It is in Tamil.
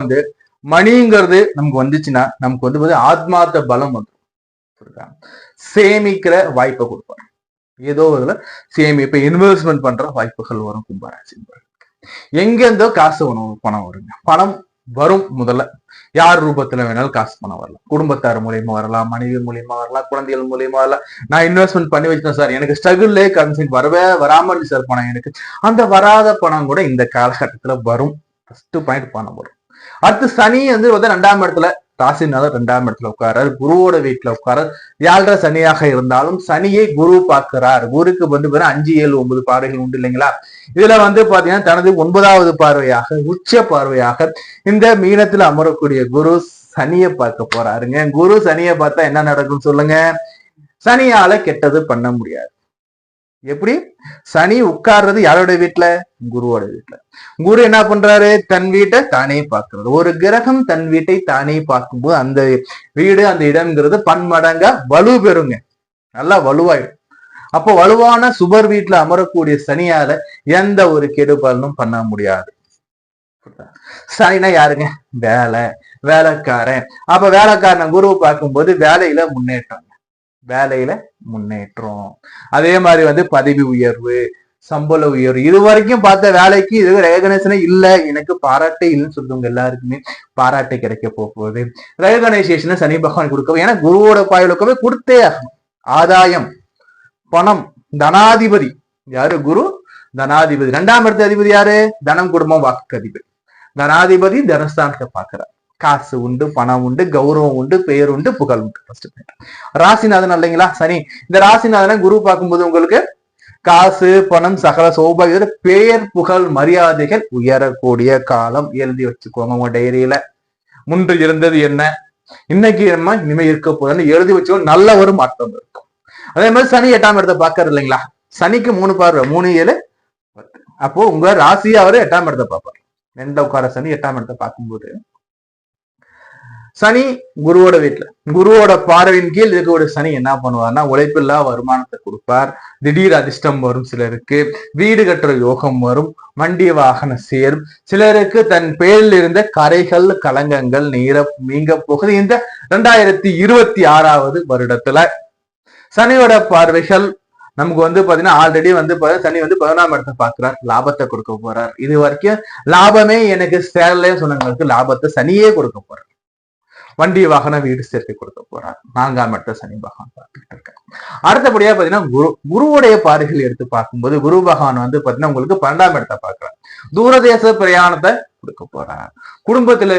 வந்து மணிங்கிறது நமக்கு வந்துச்சுன்னா நமக்கு வந்து ஆத்மார்த்த பலம் வந்து சேமிக்கிற வாய்ப்பை கொடுப்பாரு. ஏதோ இதுல சேமிப்பு இன்வெஸ்ட்மெண்ட் பண்ற வாய்ப்புகள் வரும் கும்பராசி. எங்க இருந்தோ காசு பணம் வருங்க. பணம் வரும். முதல்ல யார் ரூபத்துல வேணாலும் காசு பணம் வரலாம். குடும்பத்தார் மூலியமா வரலாம், மனைவி மூலியமா வரலாம், குழந்தைகள் மூலியமா வரலாம். நான் இன்வெஸ்ட்மெண்ட் பண்ணி வச்சேன் சார், எனக்கு ஸ்ட்ரகிள்லே கன்சென்ட் வராமல் சார் பணம் எனக்கு. அந்த வராத பணம் கூட இந்த காலகட்டத்துல வரும். ஃபர்ஸ்ட் பாயிண்ட் பணம் வரும். அடுத்து சனி வந்து 2ஆம் இடத்துல ராசினால 2ஆம் இடத்துல உட்காராரு, குருவோட வீட்டுல உட்காராரு. 7 சனியாக இருந்தாலும் சனியை குரு பார்க்கிறார். குருக்கு வந்து 5, 7, 9 பார்வைகள் உண்டு இல்லைங்களா? இதுல வந்து பாத்தீங்கன்னா தனது 9வது பார்வையாக உச்ச பார்வையாக இந்த மீனத்துல அமரக்கூடிய குரு சனியை பார்க்க போறாருங்க. குரு சனியை பார்த்தா என்ன நடக்கும் சொல்லுங்க? சனியால கெட்டது பண்ண முடியாது. எப்படி? சனி உட்கார்றது யாரோட வீட்டுல? குருவோட வீட்டுல. குரு என்ன பண்றாரு? தன் வீட்டை தானே பார்க்கிறது. ஒரு கிரகம் தன் வீட்டை தானே பார்க்கும்போது அந்த வீடு அந்த இடம்ங்கிறது பன்மடங்கா வலு பெறுங்க, நல்லா வலுவாயிடும். அப்போ வலுவான சுபர் வீட்டுல அமரக்கூடிய சனியால எந்த ஒரு கெடுபலனும் பண்ண முடியாது. சனினா யாருங்க? வேலைக்காரன். அப்ப வேலைக்காரனை குருவை பார்க்கும்போது வேலையில முன்னேற்றம், வேலையில முன்னேற்றம். அதே மாதிரி வந்து பதவி உயர்வு, சம்பள உயர்வு. இது வரைக்கும் பார்த்த வேலைக்கு இது ரெகனைசேஷனே இல்ல, எனக்கு பாராட்டே இல்லைன்னு சொல்றவங்க எல்லாருக்குமே பாராட்டு கிடைக்க போகுது. ரெகனைசேஷனை சனி பகவான் கொடுக்க, ஏன்னா குருவோட பாயலுக்கவே கொடுத்தே ஆகணும். ஆதாயம், பணம், தனாதிபதி யாரு? குரு தனாதிபதி. 2ஆம் இடத்து அதிபதி யாரு? தனம், குடும்பம், வாக்கு அதிபதி. தனாதிபதி தனஸ்தானத்தை பாக்குறார். காசு உண்டு, பணம் உண்டு, கௌரவம் உண்டு, பெயர் உண்டு, புகழ் உண்டு. ராசிநாதன் இல்லைங்களா சனி. இந்த ராசிநாதனை குரு பார்க்கும்போது உங்களுக்கு காசு, பணம், சகல சௌபாகிய, பெயர், புகழ், மரியாதைகள் உயரக்கூடிய காலம். எழுதி வச்சுக்கோங்க உங்க டைரியில. முன்று இருந்தது என்ன, இன்னைக்கு என்ன, இனிமே இருக்க போதுன்னு எழுதி வச்சுக்கோ. நல்ல ஒரு மாற்றம் இருக்கும். அதே மாதிரி சனி 8ஆம் இடத்தை பார்க்கறது இல்லைங்களா? சனிக்கு 3 பார்வை, 3, 7, 10. அப்போ உங்க ராசியை அவரு 8ஆம் இடத்தை பார்ப்பாரு. 2 உட்கார சனி 8ஆம் இடத்தை பார்க்கும்போது சனி குருவோட வீட்டுல, குருவோட பார்வையின் கீழ் இருக்கக்கூடிய சனி என்ன பண்ணுவார்னா உழைப்பில்லா வருமானத்தை கொடுப்பார். திடீர் அதிர்ஷ்டம் வரும். சிலருக்கு வீடு கட்டுற யோகம் வரும். வண்டி வாகனம் சேரும். சிலருக்கு தன் பேரில் இருந்த கரைகள் கலங்கங்கள் நீங்க போகுது. இந்த 2026வது வருடத்துல சனியோட பார்வைகள் நமக்கு வந்து பாத்தீங்கன்னா ஆல்ரெடி வந்து சனி வந்து 11ஆம் இடத்தை பார்க்கிறார். லாபத்தை கொடுக்க போறார். இது வரைக்கும் லாபமே எனக்கு சேரலே சொன்னவங்களுக்கு லாபத்தை சனியே கொடுக்க போறார். வண்டி வாகன வீடு சேர்க்கை கொடுக்க போறார். 4ஆம் இடத்தை சனி பகவான் பார்த்துக்கிட்டு இருக்காரு. அடுத்தபடியா பாத்தீங்கன்னா குருவுடைய பார்வைகள் எடுத்து பார்க்கும்போது குரு பகவான் வந்து பாத்தீங்கன்னா உங்களுக்கு 12ஆம் இடத்தை பார்க்கிறார். தூரதேச பிரயாணத்தை கொடுக்க போறார். குடும்பத்துல